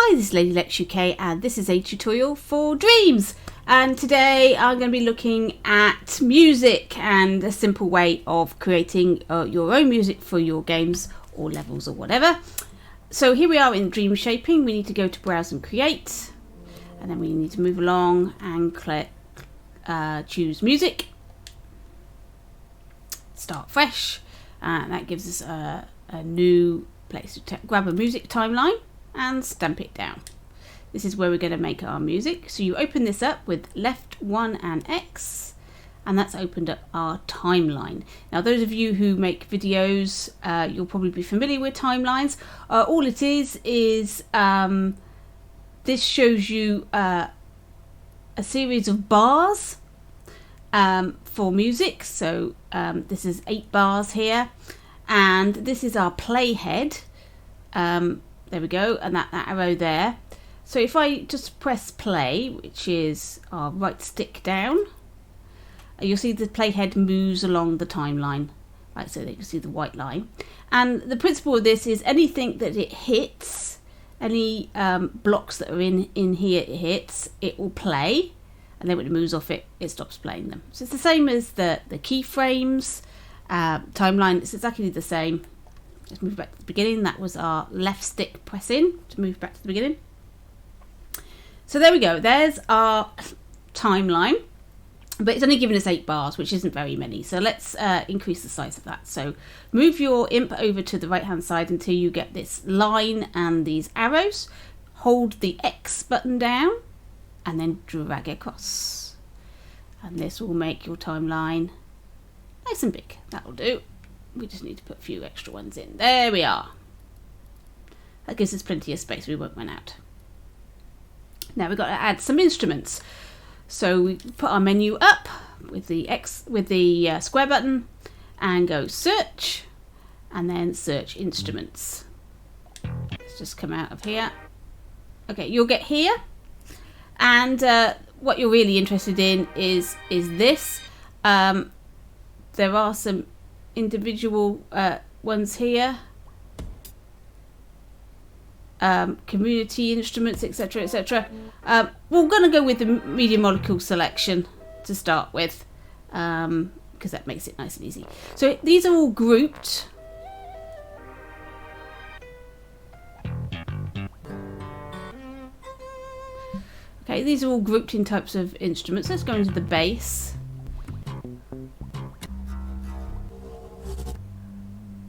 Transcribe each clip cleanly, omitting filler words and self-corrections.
Hi, this is Lady Lex UK and this is a tutorial for Dreams. And today I'm going to be looking at music and a simple way of creating your own music for your games or levels or whatever. So here we are in Dream Shaping. We need to go to Browse and Create, and then we need to move along and click Choose Music, Start Fresh, and that gives us a new place to grab a music timeline and stamp it down. This is where we're going to make our music. So you open this up with left 1 and X, and that's opened up our timeline. Now those of you who make videos, you'll probably be familiar with timelines. All it is this shows you a series of bars for music. So this is 8 bars here, and this is our playhead. There we go, and that arrow there. So if I just press play, which is our right stick down, you'll see the playhead moves along the timeline, like so. You can see the white line. And the principle of this is anything that it hits, any blocks that are in here it hits, it will play, and then when it moves off it, it stops playing them. So it's the same as the keyframes, timeline. It's exactly the same. Let's move back to the beginning. That was our left stick press in to move back to the beginning. So there we go. There's our timeline, but it's only given us 8 bars, which isn't very many. So let's increase the size of that. So move your imp over to the right hand side until you get this line and these arrows. Hold the X button down and then drag it across. And this will make your timeline nice and big. That'll do. We just need to put a few extra ones in. There we are. That gives us plenty of space. We won't run out. Now we've got to add some instruments. So we put our menu up with the square button and go search, and then search instruments. Let's just come out of here. Okay, you'll get here, and what you're really interested in is this. There are some individual ones here, community instruments, etc, etc. We're going to go with the media molecule selection to start with, because that makes it nice and easy. So these are all grouped. Okay, these are all grouped in types of instruments. Let's go into the bass.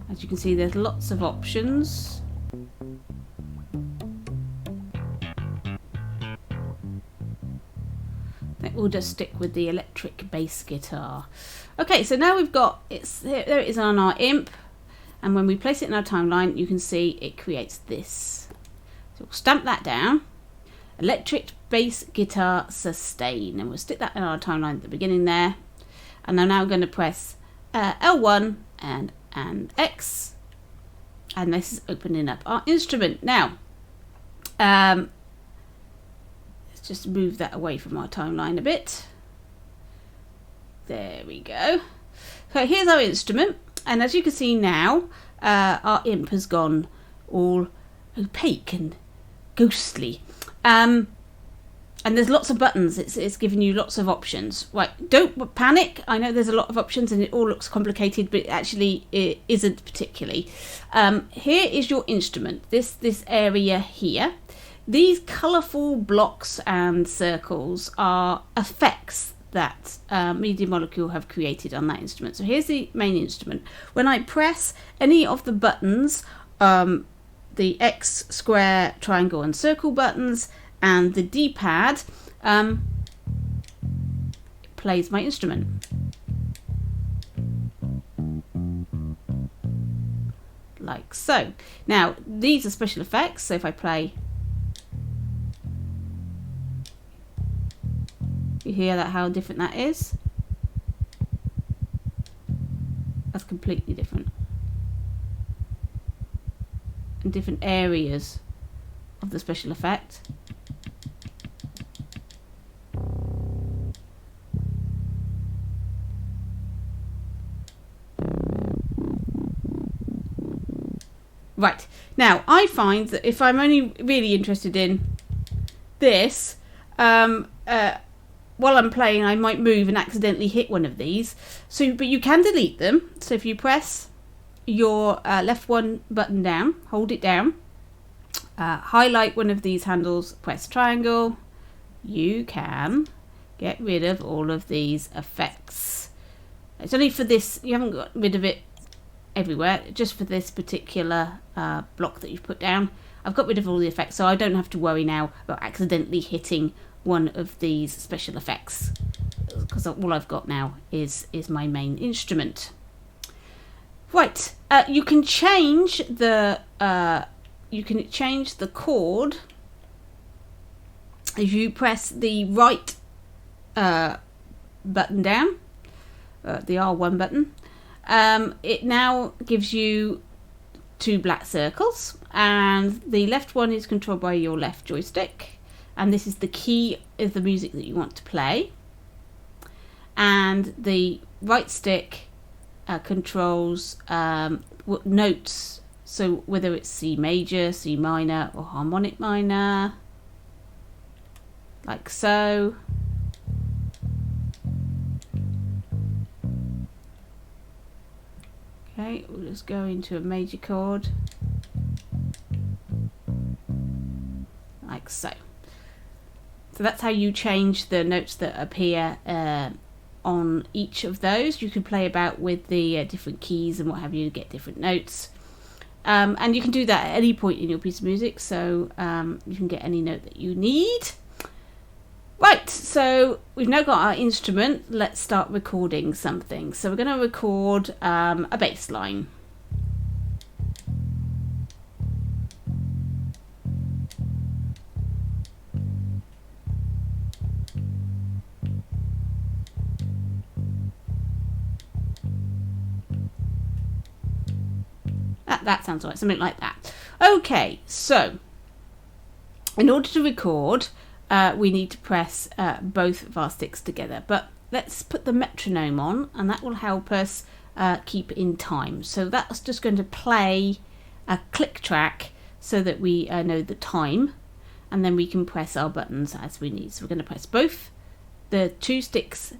As you can see, there's lots of options. We'll just stick with the electric bass guitar. Okay, so now we've got there it is on our imp, and when we place it in our timeline, you can see it creates this. So we'll stamp that down. Electric bass guitar sustain, and we'll stick that in our timeline at the beginning there. And I'm now going to press L1 and X, and this is opening up our instrument. Now let's just move that away from our timeline a bit. There we go. So here's our instrument, and as you can see now, our imp has gone all opaque and ghostly. And there's lots of buttons. It's giving you lots of options. Right, don't panic. I know there's a lot of options and it all looks complicated, but actually it isn't particularly. Here is your instrument, this area here. These colourful blocks and circles are effects that Media Molecule have created on that instrument. So here's the main instrument. When I press any of the buttons, the X, square, triangle and circle buttons, and the D-pad, it plays my instrument. Like so. Now, these are special effects, so if I play, you hear that, how different that is? That's completely different. In different areas of the special effect. Right, Now, I find that if I'm only really interested in this, while I'm playing, I might move and accidentally hit one of these. So, but you can delete them. So if you press your left one button down, hold it down, highlight one of these handles, press triangle, you can get rid of all of these effects. It's only for this, you haven't got rid of it everywhere, just for this particular block that you've put down. I've got rid of all the effects, so I don't have to worry now about accidentally hitting one of these special effects, because all I've got now is my main instrument. Right, you can change the chord if you press the right button down, the R1 button. It now gives you 2 black circles, and the left one is controlled by your left joystick, and this is the key of the music that you want to play, and the right stick controls what notes, so whether it's C major, C minor, or harmonic minor, like so. Okay, we'll just go into a major chord, like so. So that's how you change the notes that appear on each of those. You can play about with the different keys and what have you to get different notes. And you can do that at any point in your piece of music, so you can get any note that you need. Right, so we've now got our instrument. Let's start recording something. So we're going to record a bass line. That sounds right, something like that. Okay, so in order to record, we need to press both of our sticks together, but let's put the metronome on, and that will help us keep in time. So that's just going to play a click track so that we know the time, and then we can press our buttons as we need. So we're going to press both the 2 sticks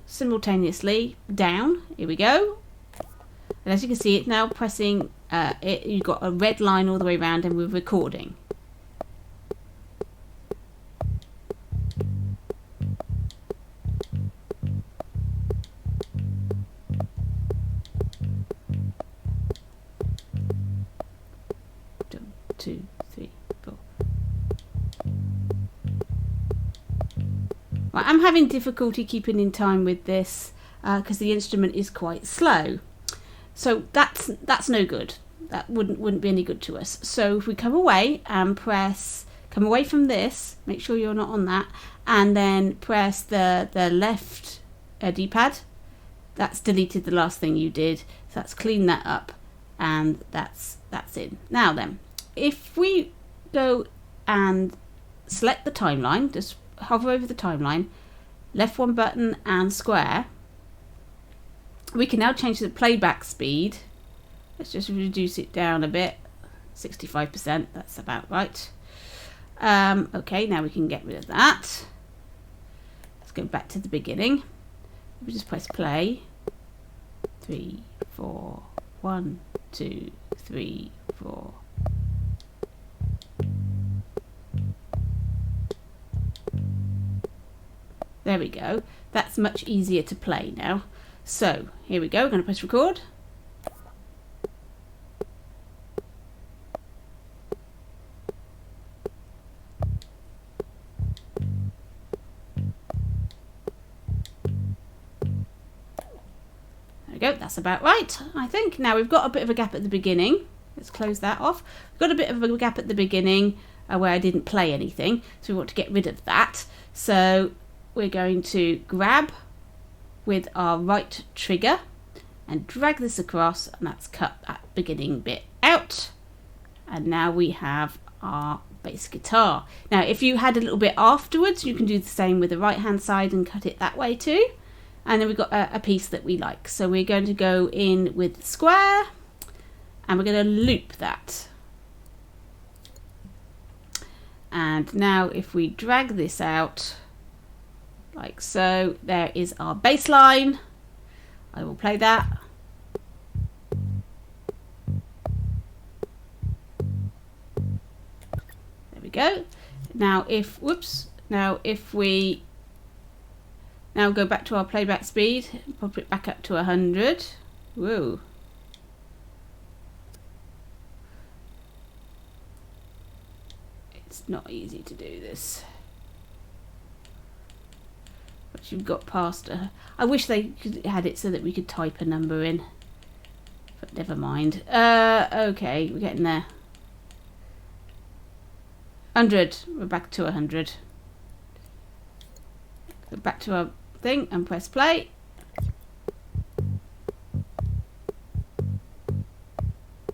simultaneously down. Here we go. And as you can see, it's now pressing it. You've got a red line all the way around, and we're recording. Two, three, four. Right, I'm having difficulty keeping in time with this because the instrument is quite slow. So that's no good. That wouldn't be any good to us. So if we come away and come away from this, make sure you're not on that, and then press the left D-pad. That's deleted the last thing you did. So that's cleaned that up, and that's in. Now then, if we go and select the timeline, just hover over the timeline, left one button and square, we can now change the playback speed. Let's just reduce it down a bit, 65%, that's about right. Okay, now we can get rid of that. Let's go back to the beginning. We just press play. 3, 4, 1, 2, 3, 4. There we go. That's much easier to play now. So here we go. We're going to press record. There we go. That's about right, I think. Now we've got a bit of a gap at the beginning. Let's close that off. We've got a bit of a gap at the beginning where I didn't play anything, so we want to get rid of that. So we're going to grab with our right trigger and drag this across, and that's cut that beginning bit out. And now we have our bass guitar. Now if you had a little bit afterwards, you can do the same with the right hand side and cut it that way too. And then we've got a piece that we like. So we're going to go in with the square, and we're going to loop that. And now if we drag this out like so, there is our bass line. I will play that. There we go. Now if we now go back to our playback speed, pop it back up to 100. Whoa. It's not easy to do this. But you've got past I wish they had it so that we could type a number in. But never mind. Okay, we're getting there. 100. We're back to 100. Go back to our thing and press play.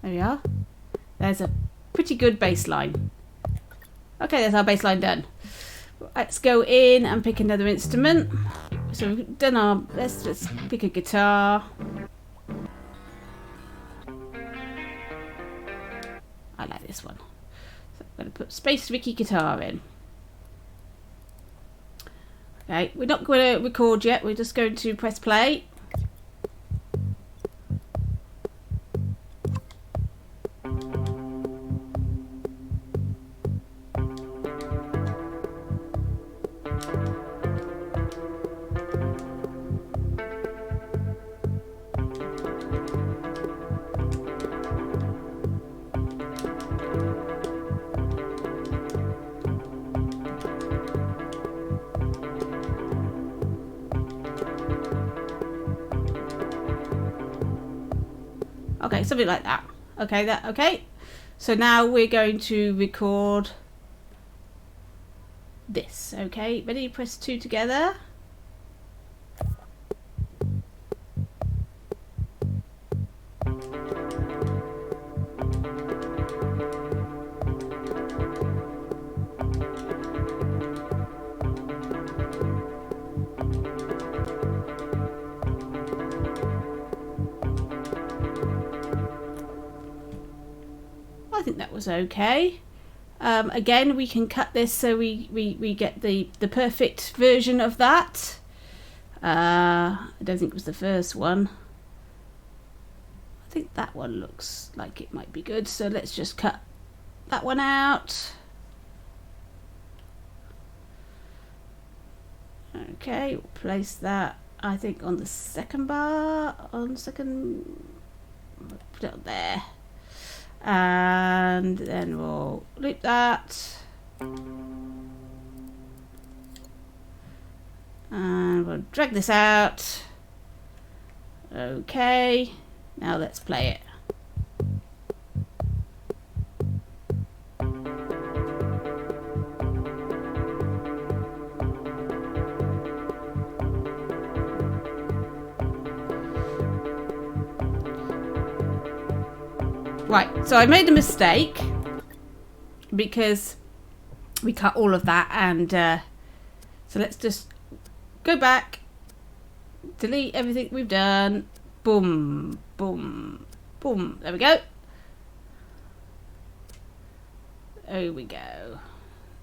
There we are. There's a pretty good bass line. Okay, there's our bass line done. Let's go in and pick another instrument. So we've done our, let's pick a guitar. I like this one. So I'm going to put Space Ricky guitar in. Okay, we're not going to record yet. We're just going to press play. Okay, something like that. Okay. So now we're going to record this. Okay, ready? Press 2 together. I think that was okay. Again, we can cut this so we get the perfect version of that. I don't think it was the first one. I think that one looks like it might be good, so let's just cut that one out. Okay, we'll place that, I think, on the second bar, put it on there. And then we'll loop that. And we'll drag this out. Okay, now let's play it. Right, so I made a mistake because we cut all of that, and so let's just go back, delete everything we've done, boom, boom, boom, there we go. There we go.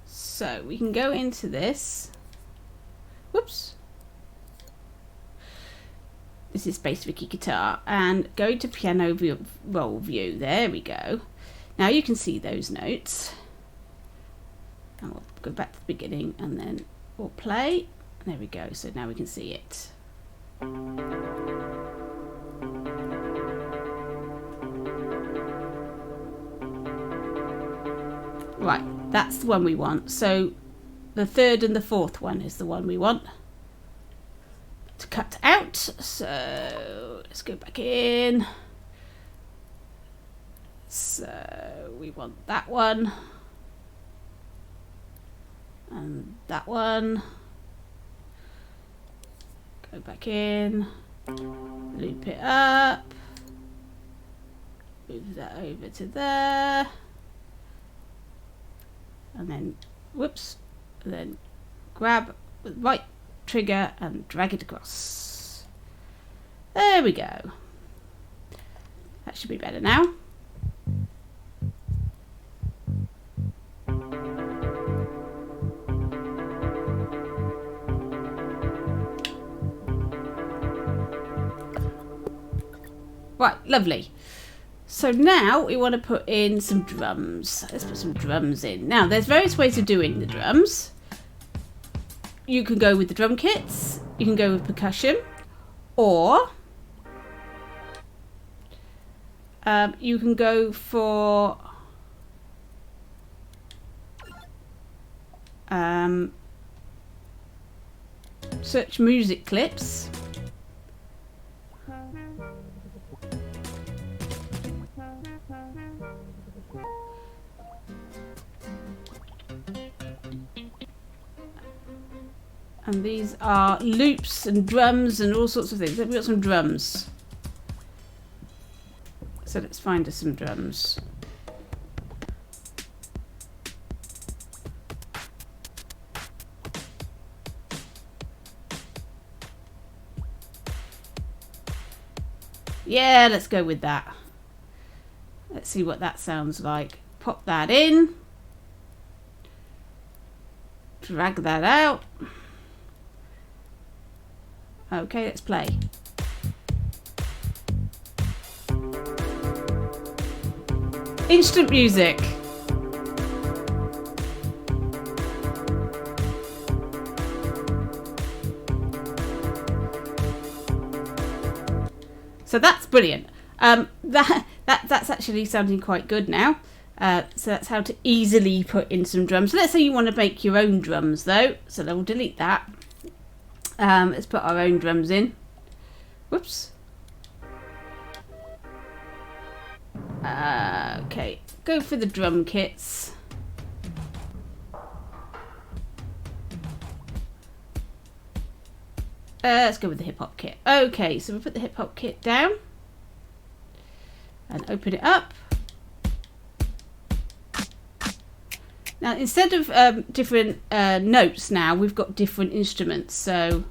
So we can go into this. Whoops. This is Space Ricky guitar, and go to piano roll view. There we go. Now you can see those notes. And we'll go back to the beginning, and then we'll play. There we go. So now we can see it. Right, that's the one we want. So the third and the fourth one is the one we want to cut out. So let's go back in. So we want that one and that one. Go back in, loop it up, move that over to there, and then whoops, and then grab the right trigger and drag it across. There we go. That should be better now. Right, lovely. So now we want to put in some drums. Let's put some drums in. Now, there's various ways of doing the drums. You can go with the drum kits, you can go with percussion, or you can go for search music clips. And these are loops and drums and all sorts of things. We've got some drums. So let's find us some drums. Yeah, let's go with that. Let's see what that sounds like. Pop that in. Drag that out. Okay, let's play. Instant music. So that's brilliant. That's actually sounding quite good now. So that's how to easily put in some drums. So let's say you want to make your own drums though. So we'll delete that. Let's put our own drums in. Whoops. Okay, go for the drum kits. Let's go with the hip hop kit. Okay, so we put the hip hop kit down and open it up. Now, instead of different notes, now we've got different instruments. So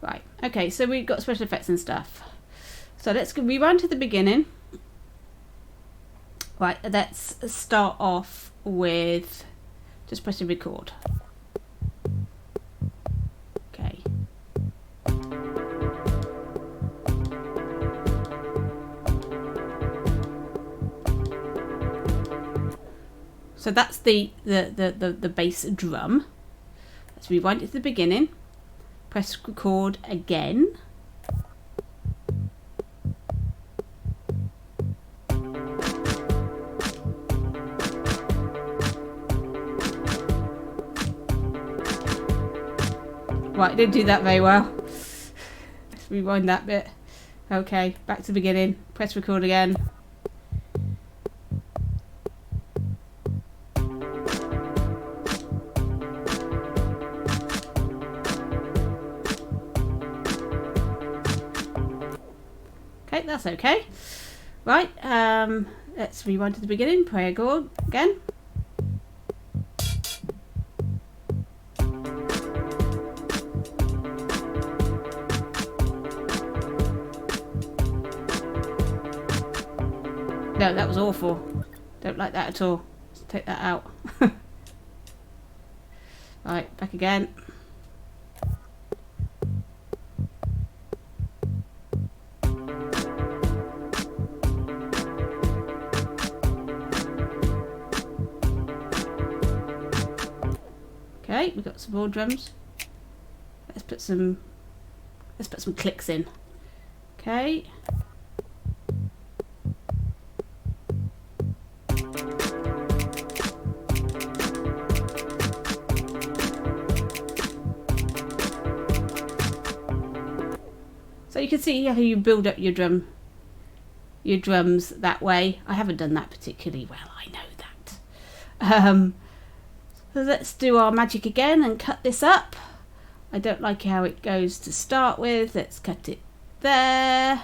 right, okay, so we've got special effects and stuff. So let's rewind to the beginning. Right, let's start off with just pressing record. Okay. So that's the bass drum. Let's rewind it to the beginning. Press record again. Right, didn't do that very well. Let's rewind that bit. Okay, back to the beginning. Press record again. Okay, that's okay. Right, let's rewind to the beginning. Play record again. No, that was awful. Don't like that at all. Let's take that out. Right, back again. Okay, we've got some more drums. Let's put some clicks in. Okay. So you can see how you build up your drums that way. I haven't done that particularly well, I know that. So let's do our magic again and cut this up. I don't like how it goes to start with. Let's cut it there.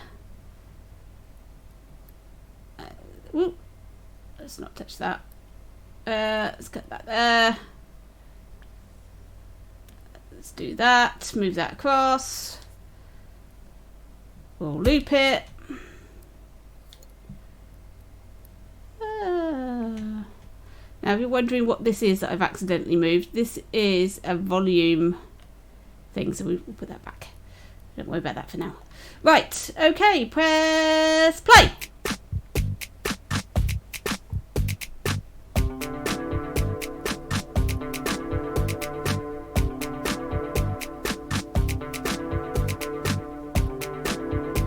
Whoop. Let's not touch that. Let's cut that there. Let's do that. Move that across. We'll loop it. Now, if you're wondering what this is that I've accidentally moved, this is a volume thing, so we'll put that back. Don't worry about that for now. Right, okay, press play.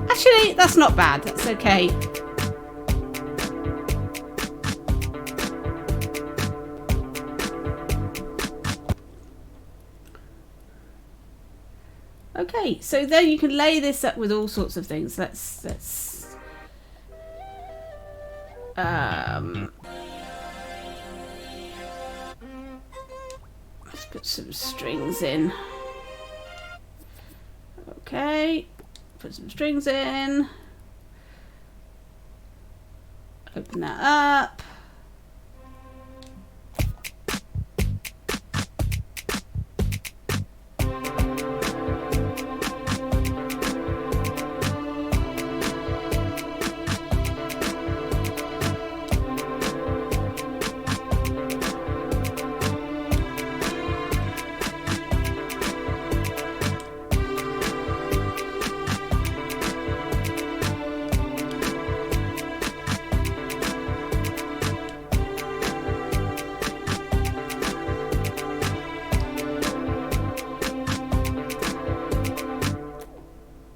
Actually, that's not bad. That's okay. Okay, so then you can lay this up with all sorts of things. Let's put some strings in. Okay, put some strings in. Open that up.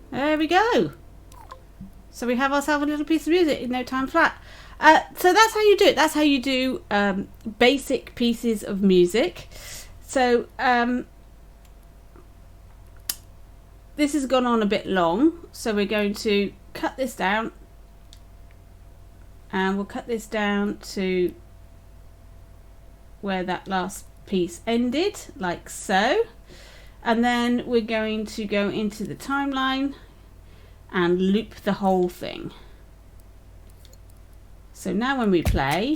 There we go. So we have ourselves a little piece of music in no time flat. So that's how you do it. That's how you do basic pieces of music. So this has gone on a bit long, so we're going to cut this down, and we'll cut this down to where that last piece ended, like so. And then we're going to go into the timeline and loop the whole thing. So now when we play,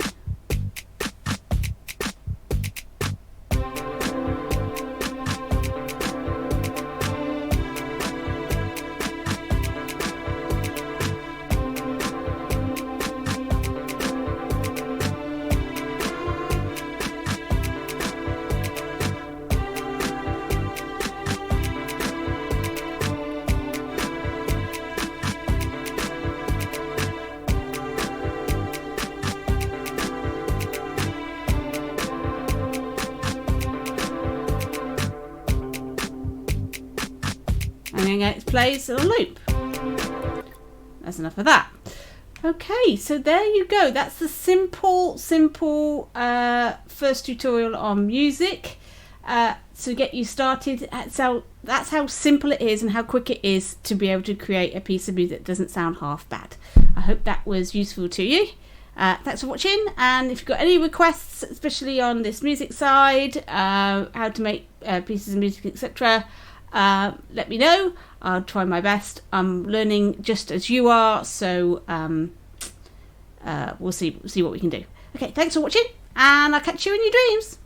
and then it plays a loop. That's enough of that. Okay, so there you go. That's the simple first tutorial on music to get you started. That's how simple it is and how quick it is to be able to create a piece of music that doesn't sound half bad. I hope that was useful to you. Thanks for watching, and if you've got any requests, especially on this music side, how to make pieces of music, etc., let me know. I'll try my best. I'm learning just as you are, so we'll see what we can do. Okay, thanks for watching, and I'll catch you in your dreams.